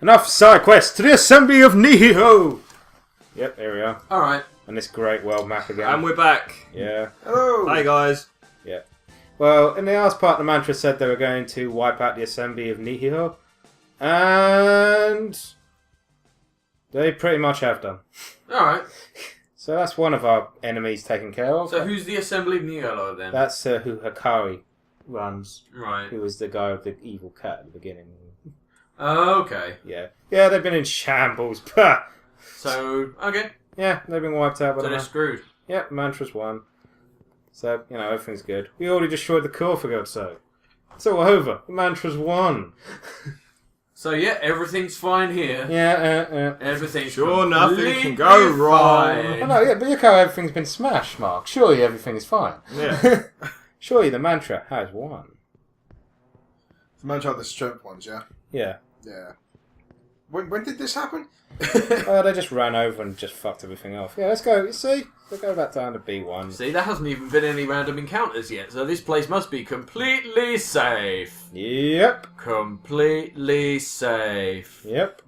Enough side quests to the assembly of Nihio! Yep, there we are. Alright. And this great world map again. And we're back. Yeah. Hello! Hi guys. Yeah. Well, in the last part, the mantra said they were going to wipe out the assembly of Nihio. And they pretty much have done. Alright. So that's one of our enemies taken care of. So who's the Assembly of Niolo then? That's who Hikari runs. Right. Who was the guy with the evil cat at the beginning. Oh, okay. Yeah. Yeah, they've been in shambles. Pah! So, okay. Yeah, they've been wiped out by So the they're screwed. Yeah, mantra's won. So, everything's good. We already destroyed the core, for God's sake. It's all over. The mantra's won. So yeah, everything's fine here. Yeah, Everything's Sure, nothing can go wrong. I know, yeah, but look how everything's been smashed, Mark. Surely everything is fine. Yeah. Surely the mantra has won. The mantra had the strength ones, yeah? Yeah. Yeah. When did this happen? Well, they just ran over and just fucked everything off. Yeah, let's go. You see? We'll go back down to B1. See, there hasn't even been any random encounters yet, so this place must be completely safe. Yep. Completely safe. Yep.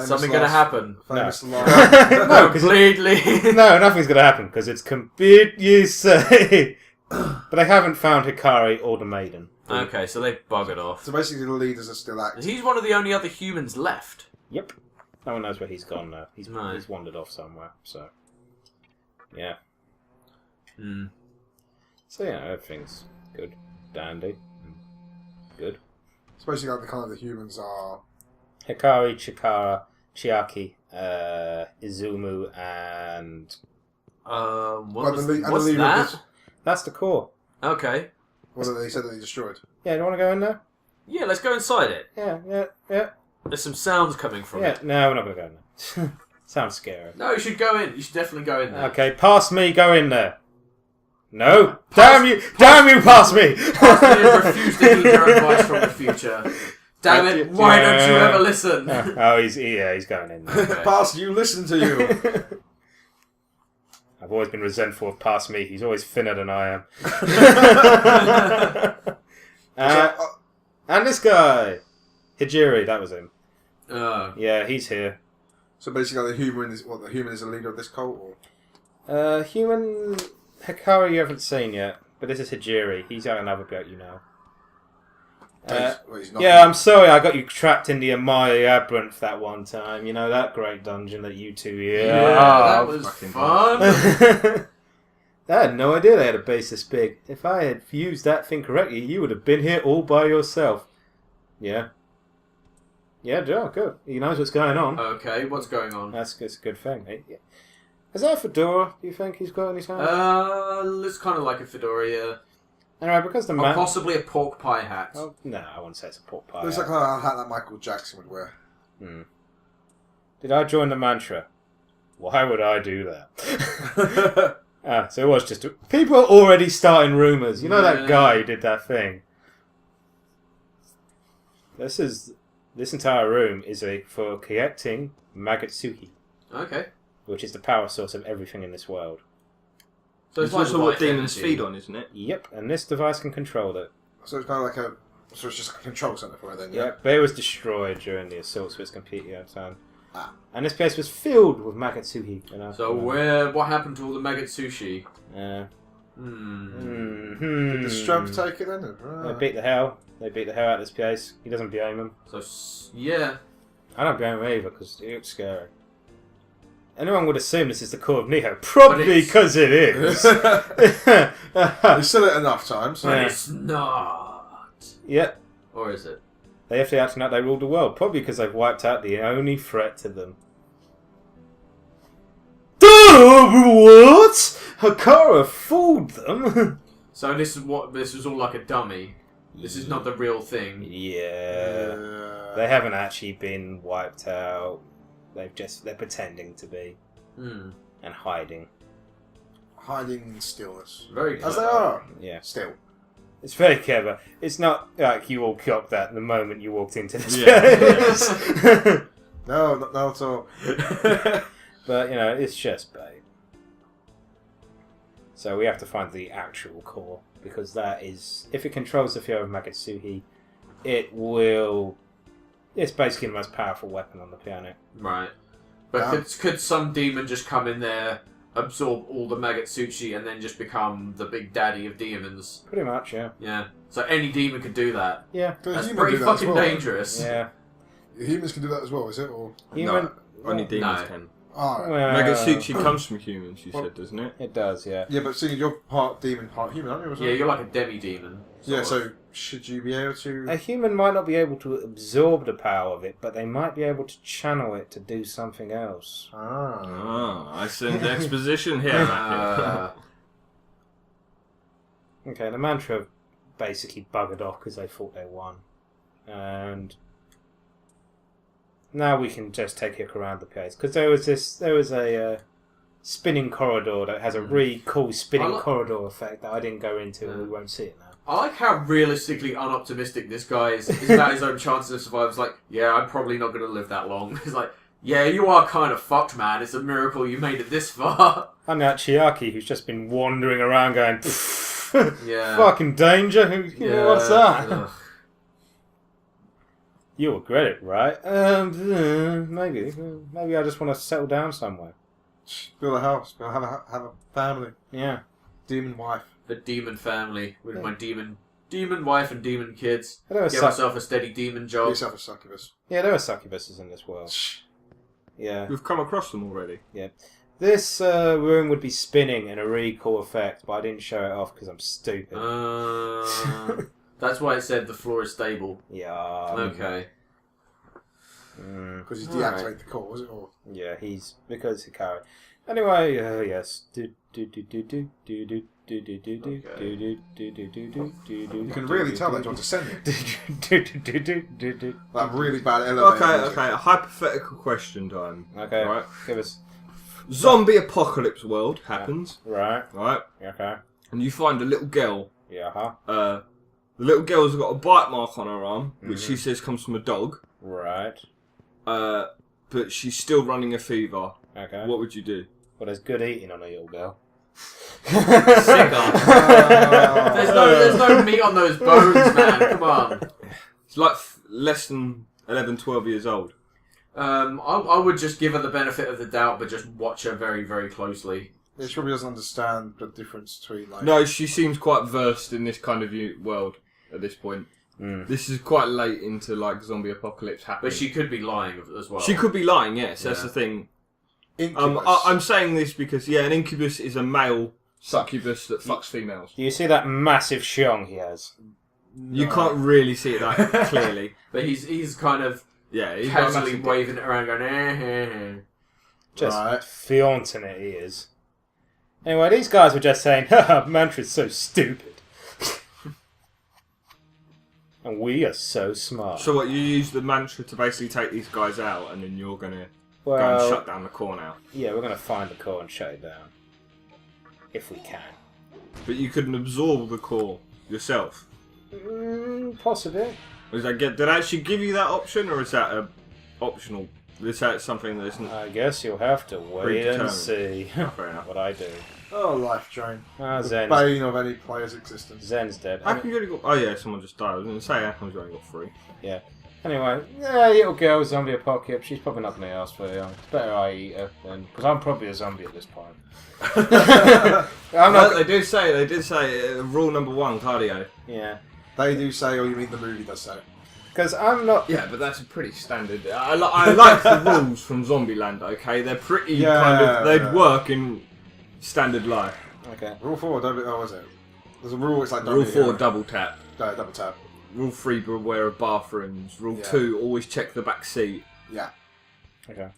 Something gonna happen. Famous line. No, 'cause Completely. no, nothing's going to happen because it's completely safe. But they haven't found Hikari or the maiden. Okay, so they buggered off. So basically the leaders are still active. He's one of the only other humans left. Yep. No one knows where he's gone now. He's Right. wandered off somewhere. So, yeah. Hmm. So everything's good, dandy, good. It's basically like the kind of the humans are... Hikari, Chikara, Chiaki, Izumu, and What was, the leader what's of that? this- that's the core. Okay. What did they said that they destroyed? Yeah, do you want to go in there? Yeah, let's go inside it. Yeah. There's some sounds coming from Yeah, it. no, we're not going to go in there. Sounds scary. No, you should go in. You should definitely go in there. Okay, past me, go in there. No! Damn you, past me! Pastor has refused to heed your advice from the future. Damn it, why don't you ever listen? Oh, he's going in there. Okay. Past you, listen to you! I've always been resentful of past me. He's always thinner than I am. And this guy, Hijiri, that was him. Yeah, he's here. So basically the human is the leader of this cult? Or? Human Hikari you haven't seen yet, but this is Hijiri. He's got another goat, you know. He's not Yeah, I'm sorry I got you trapped in the Amaya Labyrinth that one time. You know, that great dungeon that you two... Yeah, that was fun. I had no idea they had a base this big. If I had used that thing correctly, you would have been here all by yourself. Yeah. Yeah, Joe, good. He knows what's going on. Okay, what's going on? That's a good thing. Yeah. Is that a fedora, do you think he's got in his hand? It's kind of like a fedora, yeah. Anyway, because the Or man... possibly a pork pie hat. Oh, no, I wouldn't say it's a pork pie. Looks like a hat that Michael Jackson would wear. Did I join the mantra? Why would I do that? So it was just... People are already starting rumours. You know that guy who did that thing? This entire room is for collecting Magatsuhi, Okay. which is the power source of everything in this world. So It's like also what life demons energy. feed on, isn't it? Yep, and this device can control it. So it's kind of like so it's just a control center for it then, yeah? Yep, but it was destroyed during the assault, so it's completely out of time. Ah. And this place was filled with Magatsuhi. So what happened to all the Magatsushi? Did the strength take it then? They beat the hell out of this place. He doesn't blame them. So, yeah. I don't blame him either, because it looks scary. Anyone would assume this is the core of Nihio. Probably because it is. You said it enough times. But Yeah. it's not. Yep. Or is it? They have to act like they ruled the world. Probably because they've wiped out the only threat to them. What? Hakara fooled them? So this was all like a dummy. This is not the real thing. Yeah. They haven't actually been wiped out. They're pretending to be. And hiding. Hiding in stillness. Very As clever. they are. Yeah. Still. It's very clever. It's not like you all clocked that the moment you walked into this Yeah. place. No, not at all. But, it's just bait. So we have to find the actual core, because that is... If it controls the fear of Magatsuhi, it will It's basically the most powerful weapon on the planet. Right. But could some demon just come in there, absorb all the Magatsuchi, and then just become the big daddy of demons? Pretty much, yeah. Yeah. So any demon could do that. Yeah. That's pretty fucking dangerous. Yeah. Humans can do that as well, is it? Or Human... No, only demons can. oh, Magatsuchi comes from humans, you said, doesn't it? It does, yeah. yeah, but seeing you're part demon, part human, aren't you? Or Yeah, something? you're like a demi-demon. Yeah, so should you be able to? A human might not be able to absorb the power of it, but they might be able to channel it to do something else. I send exposition here, Matthew. Okay, the Mantra basically buggered off because they thought they won. And now we can just take it around the place. Because there was a spinning corridor that has a really cool spinning corridor effect that I didn't go into and we won't see it now. I like how realistically unoptimistic this guy is about his own chances of survival. It's like, yeah, I'm probably not going to live that long. It's like, yeah, you are kind of fucked, man. It's a miracle you made it this far. And that Chiaki, who's just been wandering around going, yeah, fucking danger. What's that? Ugh. You'll regret it, right? Maybe. Maybe I just want to settle down somewhere. Build a house, have a family, Yeah. demon wife. The demon family with my demon wife and demon kids. There Get myself a steady demon Get job. yourself a succubus. Yeah, there are succubuses in this world. Yeah. We've come across them already. Yeah. This room would be spinning in a really cool effect, but I didn't show it off because I'm stupid. That's why it said the floor is stable. Yeah. Okay. Because you deactivate the core, was it? Or Yeah, because Hikari. Anyway, yes. You can really tell that you're descending. That really bad elevator. Okay. A hypothetical question time. Okay. Right. Give us. Zombie apocalypse world happens. Right. Right. Okay. And you find a little girl. Yeah. The little girl's got a bite mark on her arm, which she says comes from a dog. Right. But she's still running a fever. Okay. What would you do? Well, there's good eating on a little girl. There's no meat on those bones, man. Come on. It's like less than 11, 12 years old. I would just give her the benefit of the doubt, but just watch her very, very closely. Yeah, she probably doesn't understand the difference between like. No, she seems quite versed in this kind of world at this point. This is quite late into like zombie apocalypse happening. But she could be lying as well. She could be lying, yes, that's the thing. Incubus. I'm saying this because, an incubus is a male succubus that fucks females. Do you see that massive shiong he has? You can't really see it that clearly. But he's kind of He's casually waving it around going, Just flaunting it, he is. Anyway, these guys were just saying, haha, Mantra's so stupid. And we are so smart. So what, you use the mantra to basically take these guys out and then you're going to go and shut down the core now? Yeah, we're going to find the core and shut it down. If we can. But you couldn't absorb the core yourself? Possibly. Did they actually give you that option, or is that optional? Is that something that's I guess you'll have to wait and see fair enough. what I do. Oh, life drain. The Zen's, bane of any player's existence. Zen's dead. How come you only got... Oh yeah, someone just died. I was going to say, how come you only got 3? Yeah. Anyway, little girl, zombie apocalypse. She's probably not going to ask for it. It's better I eat her, because I'm probably a zombie at this point. They did say, rule number 1, cardio. Yeah. They do say, or you mean the movie does say. Because I'm not... Yeah, but that's a pretty standard... I like the rules from Zombieland, okay? They're pretty they'd work in standard life. Okay. Rule 4, what is it? There's a rule, it's like... Rule 4, double tap. Double tap. Rule 3, beware of bathrooms. Rule 2, always check the back seat. Yeah. Okay.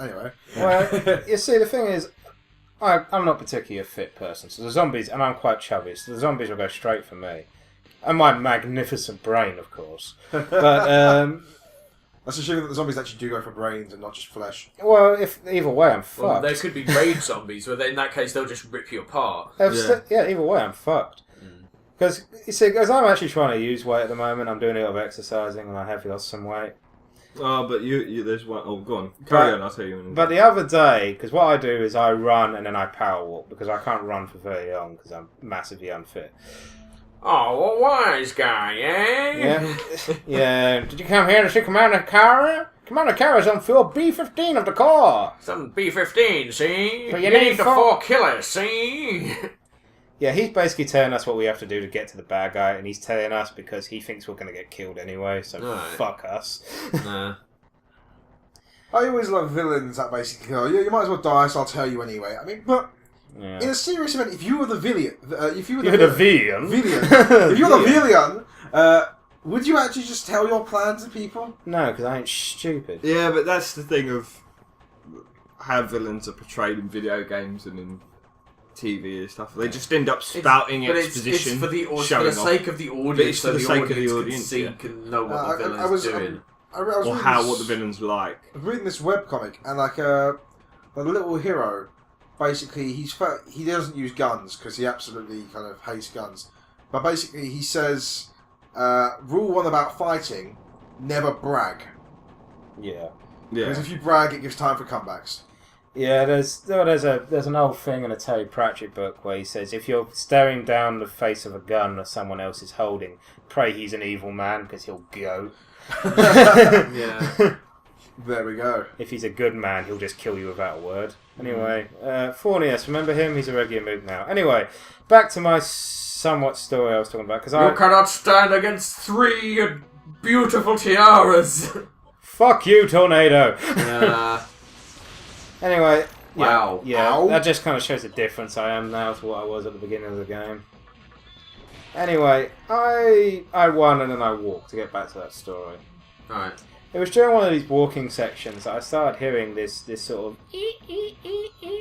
Anyway. Well, you see, the thing is, I'm not particularly a fit person, so the zombies, and I'm quite chubby, so the zombies will go straight for me. And my magnificent brain, of course. But, Let's assume that the zombies actually do go for brains and not just flesh. well, either way, I'm fucked. well, there could be raid zombies, where in that case they'll just rip you apart. Either way, I'm fucked. Because, you see, because I'm actually trying to use weight at the moment, I'm doing a little exercising, and I have lost some weight. Oh, but there's one... Oh, go on. Carry on, I'll tell you. But the other day, because what I do is I run and then I power walk, because I can't run for very long, because I'm massively unfit. Oh, a wise guy, eh? Yeah. Yeah. Did you come here to see Commander Kara? Commander Kara's on field B-15 of the Corps. Some B-15, see? But you need the 4 killers, see? Yeah, he's basically telling us what we have to do to get to the bad guy, and he's telling us because he thinks we're going to get killed anyway, so fuck us. Nah. I always love villains that basically go, yeah, you might as well die, so I'll tell you anyway. I mean, but Yeah. in a serious event, if you were the villain, if you were You're the villain. if you're the villain, would you actually just tell your plan to people? No, because I ain't stupid. Yeah, but that's the thing of how villains are portrayed in video games and in TV and stuff. They just end up spouting exposition, it's for the showing sake of the audience, so for the sake of the can audience, see, yeah. can know what the villain's doing. I was or reading how what the villain's like. I was reading this webcomic, and like the little hero, basically he doesn't use guns because he absolutely kind of hates guns. But basically he says, rule 1 about fighting: never brag. Yeah. Because if you brag, it gives time for comebacks. Yeah, there's an old thing in a Terry Pratchett book where he says if you're staring down the face of a gun that someone else is holding, pray he's an evil man because he'll go. Yeah. There we go. If he's a good man, he'll just kill you without a word. Anyway, Fornius, remember him? He's a regular mook now. Anyway, back to my somewhat story I was talking about. You cannot stand against 3 beautiful tiaras. Fuck you, Tornado! Anyway, Wow. Yeah, Ow. that just kind of shows the difference I am now to what I was at the beginning of the game. Anyway, I won and then I walked to get back to that story. Alright. It was during one of these walking sections that I started hearing this sort of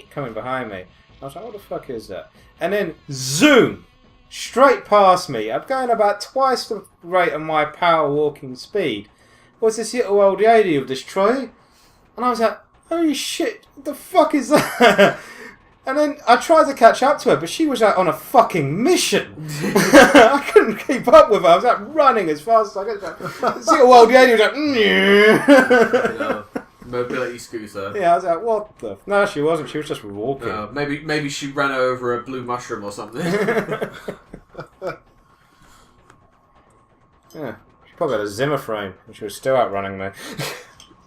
coming behind me. I was like, what the fuck is that? And then, zoom! Straight past me, I'm going about twice the rate of my power walking speed. Was this little old lady of this tree? And I was like, holy shit, what the fuck is that? And then I tried to catch up to her, but she was like on a fucking mission. I couldn't keep up with her. I was like running as fast as I could. This little old lady was like, Mobility scooter. yeah, I was like, what the? No, she wasn't. She was just walking. Maybe she ran over a blue mushroom or something. Yeah, she probably had a Zimmer frame, and she was still outrunning me.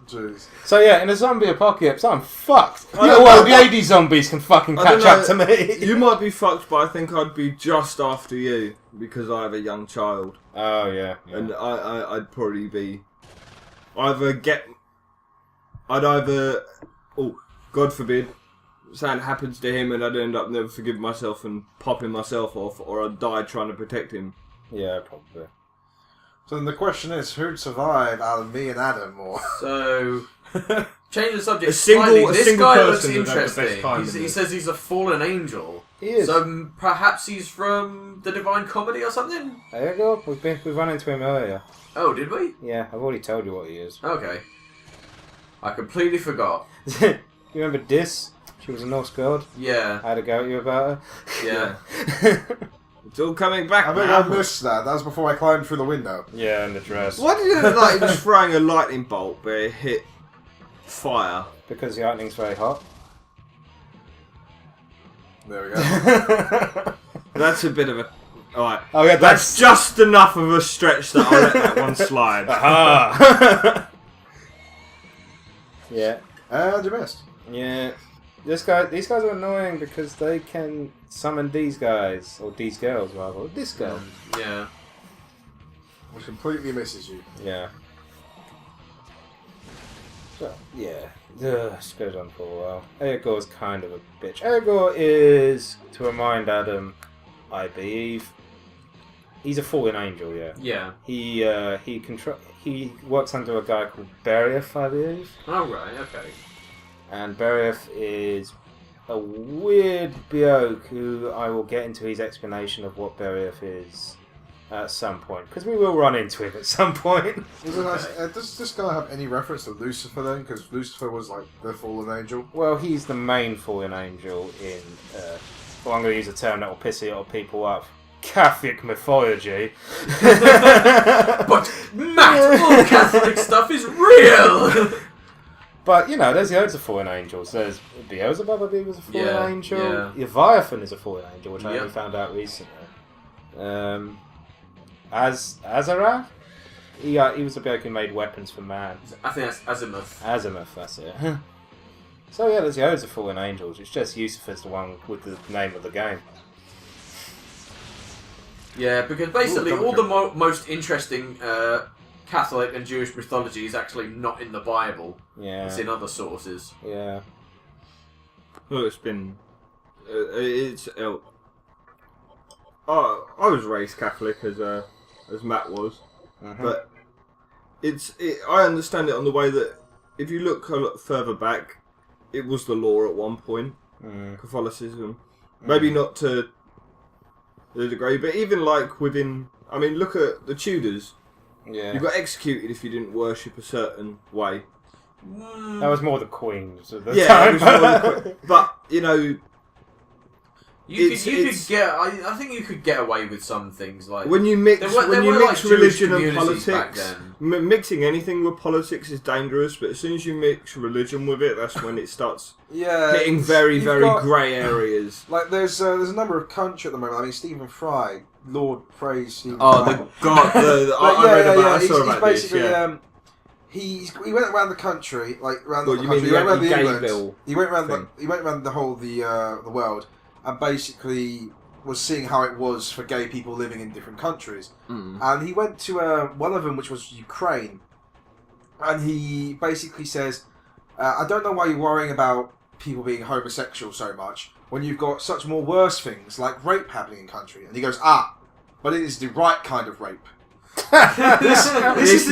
Jeez. So yeah, in a zombie apocalypse, I'm fucked. Little old lady zombies can fucking catch up to me. You might be fucked, but I think I'd be just after you because I have a young child. Oh yeah. And I'd probably be I'd either God forbid something happens to him and I'd end up never forgiving myself and popping myself off, or I'd die trying to protect him. Yeah, probably. So then the question is, who'd survive out of me and Adam, or... So, change the subject single slightly. This guy looks person would have the best interesting. time He in this. says he's a fallen angel. He is. So perhaps he's from the Divine Comedy or something? There you go. We've run into him earlier. Oh, did we? Yeah, I've already told you what he is. Okay. I completely forgot. You remember Dis? She was a Norse god. Yeah. I had a go at you about Yeah. her. It's all coming back I think now. I missed that. That was before I climbed through the window. Yeah, and the dress. Why did it look like he was throwing a lightning bolt but it hit fire? Because the lightning's very hot. There we go. That's a bit of a... Alright. Oh yeah, That's just enough of a stretch that I'll let that one slide. Aha! Yeah. And you missed. Yeah. These guys are annoying because they can summon these guys, or these girls rather, or this girl. Yeah. Which completely misses you. Yeah. But, yeah. This goes on for a while. Aegor's kind of a bitch. Aegor is, to remind Adam, I believe, he's a fallen angel, yeah. Yeah. He works under a guy called Berieth, I believe. Oh, right, okay. And Berieth is a weird bloke who I will get into his explanation of what Berieth is at some point. Because we will run into him at some point. Does this guy have any reference to Lucifer then? Because Lucifer was like the fallen angel. Well, he's the main fallen angel in, well, I'm going to use a term that will piss a lot of people off, Catholic mythology. But, Matt, all Catholic stuff is real! But, you know, there's loads of fallen angels. There's Beelzebub, I believe, was a fallen angel. Yeah. Leviathan is a fallen angel, which I Yep. only found out recently. Azara? He was the bloke who made weapons for man. I think that's Azimuth. Azimuth, that's it. So yeah, there's loads of fallen angels. It's just Lucifer's the one with the name of the game. Yeah, because basically all the most interesting Catholic and Jewish mythology is actually not in the Bible. Yeah. It's in other sources. Yeah. Well, it's been... I was raised Catholic as Matt was. But I understand it on the way that if you look a lot further back, it was the law at one point, Catholicism. Maybe not to the degree, but even like within, I mean, look at the Tudors. Yeah. You got executed if you didn't worship a certain way. That was more the Queens at the Yeah, time. it was more the but, you know... You could get. I think you could get away with some things like when you mix there were like religion Jewish and communities back politics, then. mixing anything with politics is dangerous. But as soon as you mix religion with it, that's when it starts hitting very grey areas. Like there's a number of countries at the moment. I mean, Stephen Fry, Lord praise Stephen Oh, Fry. the God! I saw about this. Yeah. He went around the country, like around What, the you country. mean He went around the the gay England. bill He went around thing? he went around the whole the world, and basically was seeing how it was for gay people living in different countries. And he went to one of them, which was Ukraine, and he basically says, "I don't know why you're worrying about people being homosexual so much when you've got such more worse things like rape happening in country." And he goes, but it is the right kind of rape. This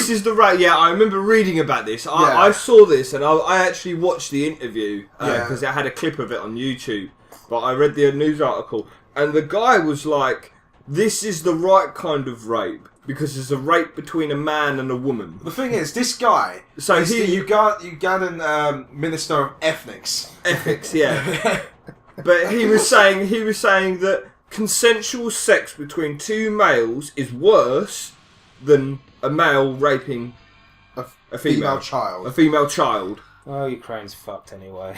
is the right. Yeah, I remember reading about this. I saw this and I actually watched the interview because it had a clip of it on YouTube. But I read the news article and the guy was like, "This is the right kind of rape because it's a rape between a man and a woman." The thing is, this guy is the Ugandan Minister of Ethnics. Ethics, yeah. But he was saying that consensual sex between two males is worse than a male raping a female child. A female child. Well, Ukraine's fucked anyway.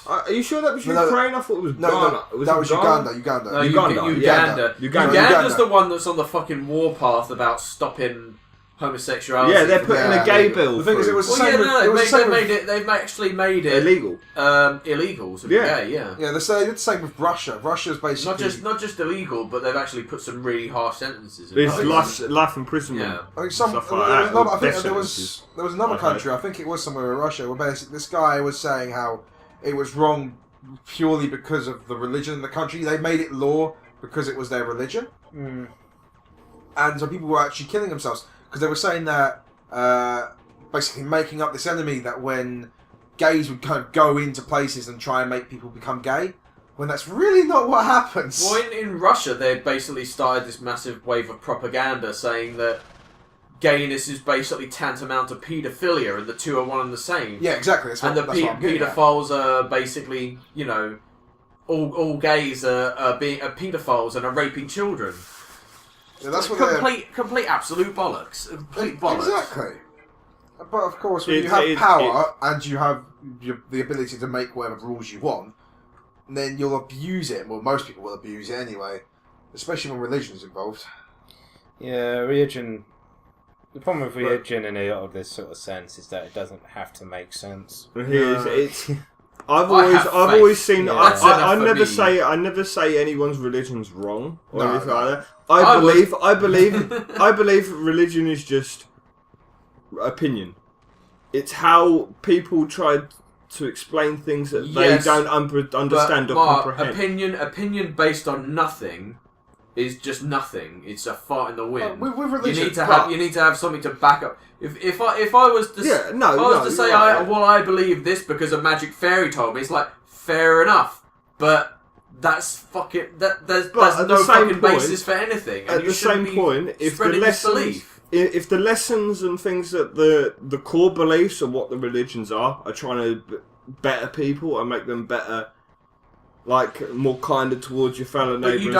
Are you sure that was Ukraine? I thought it was Ghana. That was Uganda. Uganda's the one that's on the fucking warpath about stopping homosexuality. Yeah, they're putting a gay bill. The thing is, it was the same. They've actually made it illegal. Illegal to be gay. Yeah. Yeah, they did the same with Russia. Russia's basically not just illegal, but they've actually put some really harsh sentences. There's life imprisonment. Yeah. I think stuff like that. I think there was another country. I think it was somewhere in Russia where basically this guy was saying how it was wrong purely because of the religion in the country. They made it law because it was their religion, and so people were actually killing themselves. Because they were saying that, basically making up this enemy that when gays would kind of go into places and try and make people become gay, when that's really not what happens. Well, in Russia, they basically started this massive wave of propaganda saying that gayness is basically tantamount to paedophilia and the two are one and the same. Yeah, exactly. Paedophiles are basically, all gays are paedophiles and are raping children. Yeah, that's what complete absolute bollocks. Complete bollocks. Exactly. But of course, when you have power and you have the ability to make whatever rules you want, then you'll abuse it. Well, most people will abuse it anyway, especially when religion's involved. Yeah, religion. The problem with religion in a lot of this sort of sense is that it doesn't have to make sense. I've always seen. Yeah. I never say anyone's religion's wrong or anything like that. I believe religion is just opinion. It's how people try to explain things that they don't understand or comprehend. Opinion based on nothing is just nothing. It's a fart in the wind. With religion, you need to have something to back up. If I was to say I believe this because a magic fairy told me, it's like fair enough, but that's fucking there's no fucking basis for anything. At the same point, if the lessons and things that the core beliefs of what the religions are trying to better people and make them better, like more kinder towards your fellow neighbour. But you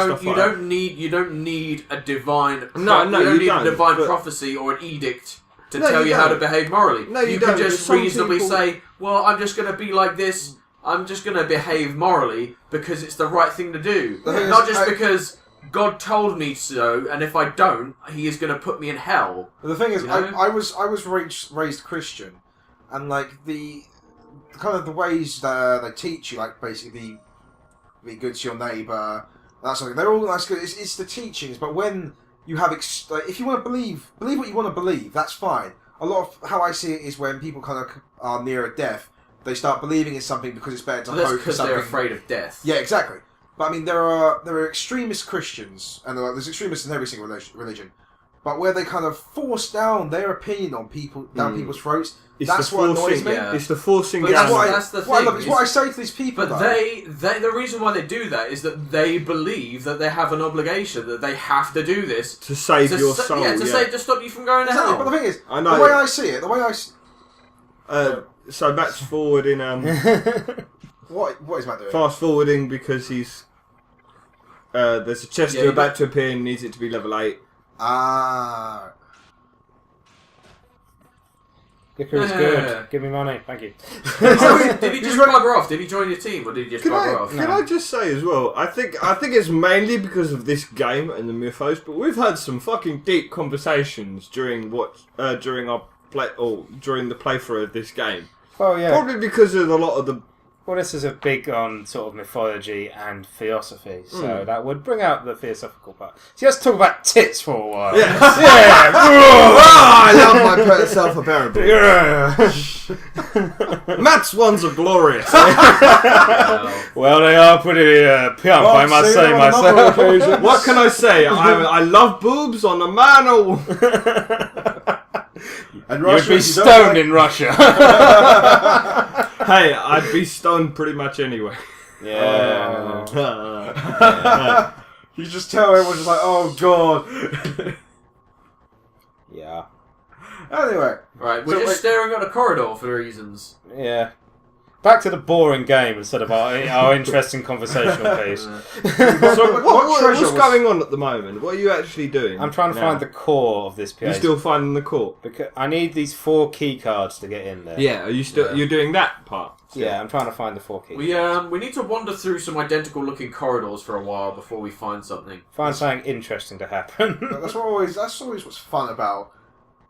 don't need a divine. You don't need a divine prophecy or an edict to tell you how to behave morally. No, you can just reasonably say, "Well, I'm just going to be like this. I'm just going to behave morally because it's the right thing to do, not just because God told me so, and if I don't, He is going to put me in hell. But the thing is, You know? I was raised Christian, and like the kind of the ways that they teach you, like basically be good to your neighbour, that sort of thing. They're all nice. It's the teachings, but when you have, like, if you want to believe what you want to believe, that's fine. A lot of how I see it is when people kind of are near a death, they start believing in something because it's better to That's hope for because something. they're afraid of death. Yeah, exactly. But I mean, there are extremist Christians, and there's extremists in every single religion. But where they kind of force down their opinion on people, down people's throats, that's what annoys me. It's the forcing But down. that's the thing. It's what I say to these people. But though. the reason why they do that is that they believe that they have an obligation, that they have to do this to save your soul. Yeah, to stop you from going to Exactly. hell. But the thing is, I know. the way I see it, So Matt's forwarding. what is Matt doing? Fast forwarding because he's. There's a Chester about to appear and needs it to be level 8. Ah. Gicker's good. Give me money. Thank you. Did he just bugger off? Did he join your team, or did he just bugger off? Can I just say as well? I think it's mainly because of this game and the mythos, but we've had some fucking deep conversations during during the playthrough of this game. Oh yeah. Probably because of a lot of the. Well, this is a big on sort of mythology and theosophy, so that would bring out the theosophical part. So let's talk about tits for a while. Yeah. Yeah. I love my pet self a bearable. Yeah. Matt's ones are glorious. Well, they are pretty plump, I must say myself. What can I say? I love boobs on a man or. And You'd be stoned in Russia. Hey, I'd be stoned pretty much anyway. Yeah. You just tell everyone just like, oh god. Yeah. Anyway. Right, we're just staring at a corridor for reasons. Yeah. Back to the boring game instead of our interesting conversational piece. So what's going on at the moment? What are you actually doing? I'm trying to find the core of this PS. You're still finding the core? Because I need these 4 key cards to get in there. Yeah, are you still you're doing that part? Yeah, I'm trying to find the 4 keys. We need to wander through some identical looking corridors for a while before we find something. Find something interesting to happen. That's always what's fun about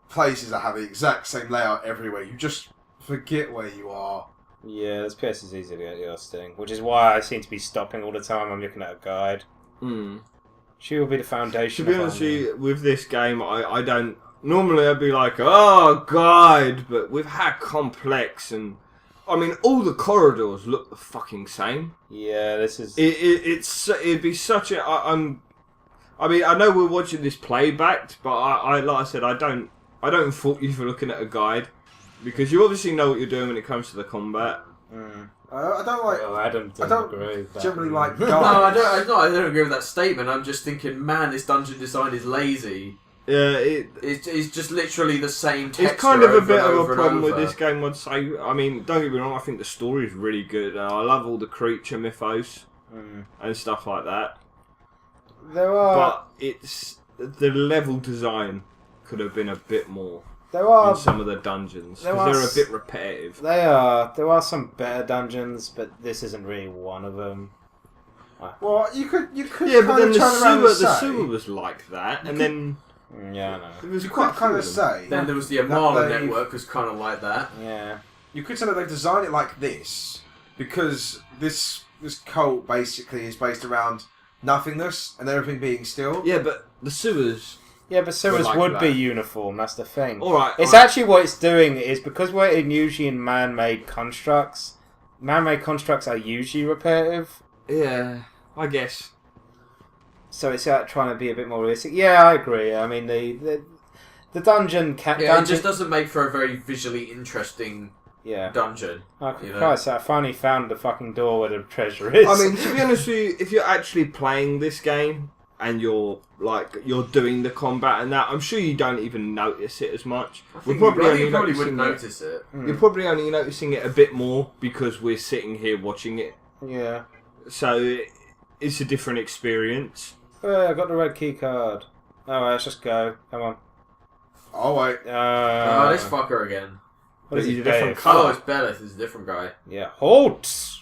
places that have the exact same layout everywhere. You just forget where you are. Yeah, this PS is easy to get lost in, which is why I seem to be stopping all the time. I'm looking at a guide. She will be the foundation. To be honest with this game, I don't... Normally I'd be like, oh, guide, but with how complex and... I mean, all the corridors look the fucking same. Yeah, this is... It'd be such a... I mean, I know we're watching this playback, but like I said, I don't fault you for looking at a guide. Because you obviously know what you're doing when it comes to the combat. I don't like. Well, Adam I don't agree with that. generally like guides. No, I don't agree with that statement. I'm just thinking, man, this dungeon design is lazy. Yeah, it's just literally the same texture. It's kind of a bit of over a problem and with this game, I'd say. I mean, don't get me wrong, I think the story is really good. I love all the creature mythos and stuff like that. There are... But it's... The level design could have been a bit more. There are in some of the dungeons because they're a bit repetitive. They are. There are some better dungeons, but this isn't really one of them. Well, you could. Yeah, but then the sewer was like that, and then yeah, I know. it was you could kind of say. Then there was the Amala network, was kind of like that. Yeah, you could say that they designed it like this because this cult basically is based around nothingness and everything being still. Yeah, but the sewers. Yeah, but sewers like would that. be uniform, that's the thing. Alright. It's actually what it's doing is because we're usually in man-made constructs are usually repetitive. Yeah, I guess. So it's trying to be a bit more realistic. Yeah, I agree. I mean, the dungeon... it just doesn't make for a very visually interesting dungeon. Oh, Christ, I finally found the fucking door where the treasure is. I mean, to be honest with you, if you're actually playing this game... and you're doing the combat and that, I'm sure you don't even notice it as much. You probably wouldn't notice it. You're probably only noticing it a bit more because we're sitting here watching it. Yeah. So it's a different experience. Oh, I got the red key card. Alright, let's just go. Come on. Oh wait. This fucker again. What is He's he a different Oh, colour. it's Belleth. It's a different guy. Yeah. Halt!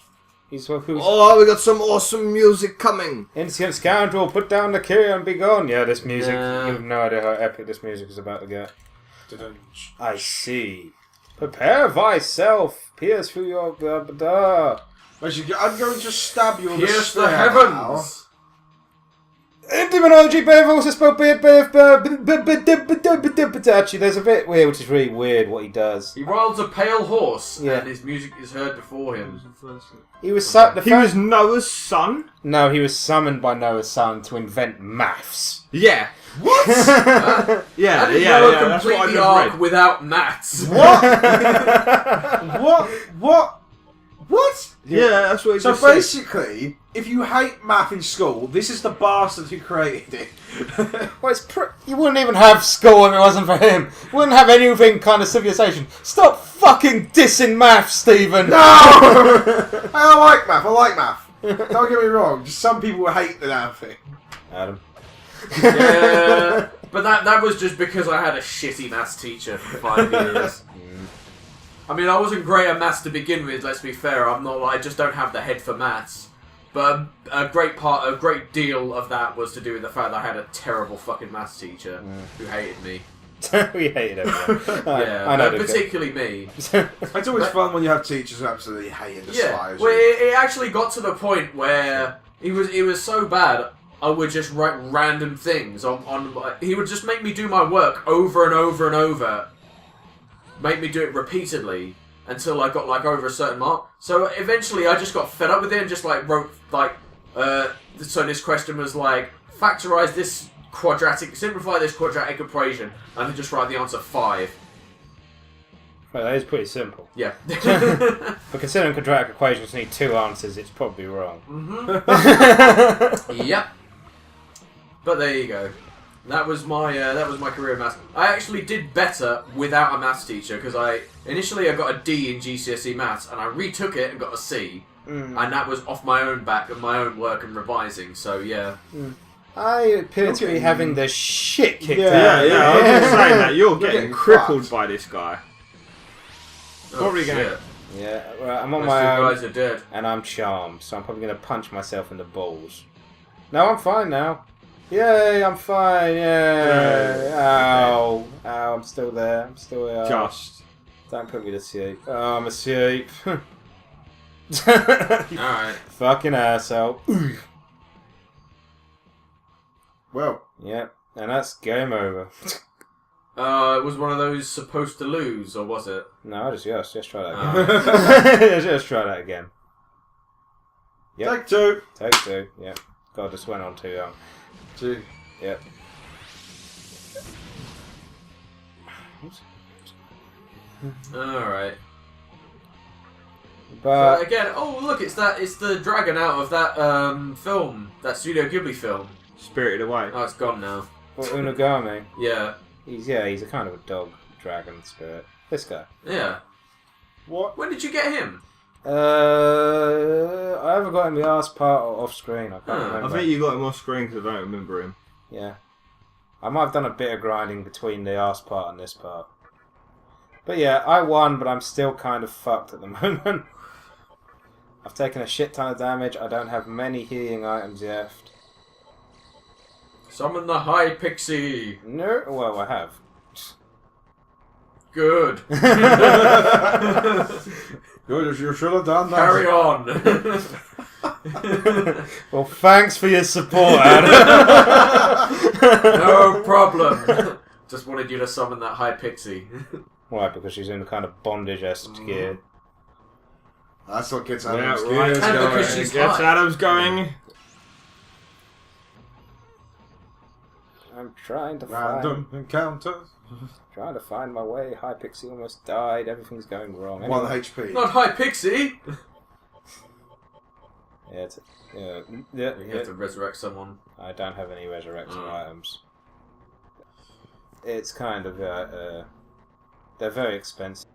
He's who's... Oh, we got some awesome music coming. Instant scoundrel, put down the key and be gone. Yeah, this music, you have no idea how epic this music is about to get. I see. Prepare thyself. Pierce through your... I'm going to stab you on the Pierce the stair heavens. In demonology, Beowulf is spelled actually, there's a bit weird, which is really weird what he does. He rides a pale horse, and his music is heard before him. He was He was Noah's son? No, he was summoned by Noah's son to invent maths. Yeah. What? Yeah, How did yeah, Noah yeah. That's what I complete the just ark read. without maths? What? Yeah, that's what he So just said. basically, if you hate math in school, this is the bastard who created it. Well, you wouldn't even have school if it wasn't for him. You wouldn't have anything kind of civilization. Stop fucking dissing maths, Stephen! No! I like math. Don't get me wrong, just some people hate the damn thing. Adam. Yeah, but that was just because I had a shitty maths teacher for 5 years. I mean, I wasn't great at maths to begin with, let's be fair. I just don't have the head for maths. But a great deal of that was to do with the fact that I had a terrible fucking maths teacher who hated me. We hated everyone. Yeah, I know particularly me. It's always fun when you have teachers who absolutely hate and despise Well, you. it actually got to the point where it was so bad, I would just write random things on. He would just make me do my work over and over and over. Make me do it repeatedly until I got over a certain mark. So eventually I just got fed up with it and just wrote so this question was factorize this simplify this quadratic equation, and then just write the answer 5. Well, that is pretty simple. Yeah. But considering quadratic equations need 2 answers, it's probably wrong. Yep. But there you go. That was my career in maths. I actually did better without a maths teacher because initially I got a D in GCSE maths and I retook it and got a C, and that was off my own back and my own work and revising. So yeah. I appear to be having the shit kicked out Yeah, of me. I was just saying that. You're getting getting crippled fucked. by this guy. Probably gonna- Yeah, well, I'm on Most my of you own, guys are dead. and I'm charmed, so I'm probably going to punch myself in the balls. No, I'm fine now. Yay, I'm fine, yay. Ow. Ow, I'm still there. I'm still there. Just. Don't put me to sleep. Oh, I'm asleep. Alright. Fucking asshole. Well, Yep, and that's game over. It was one of those supposed to lose, or was it? No, just try that again. Just try that again. Yep. take 2. Take 2, yep. God, this went on too long. 2. Yep. Alright. But So again, oh look, it's the dragon out of that film, that Studio Ghibli film. Spirited Away. Oh, it's gone now. well, Unagami, Yeah. he's a kind of a dog dragon spirit. This guy. Yeah. What? When did you get him? I either got him the arse part or off screen. I can't I remember. I think you got him off screen because I don't remember him. Yeah. I might have done a bit of grinding between the arse part and this part. But yeah, I won, but I'm still kind of fucked at the moment. I've taken a shit ton of damage. I don't have many healing items left. Summon the High Pixie. No, well, I have. Good. Good as you should have done that. Carry on. Well, thanks for your support, Adam. No problem. Just wanted you to summon that High Pixie. Why? Because she's in a kind of bondage-esque gear. That's what gets Yeah, Adam's right. gears And going. because she's Gets hot. Adams going. I'm trying to Random encounters. find my way. Hypixie almost died. Everything's going wrong. 1 Anyway, HP. Not High Pixie. yeah, You yeah. have to resurrect someone. I don't have any resurrection items. It's kind of they're very expensive.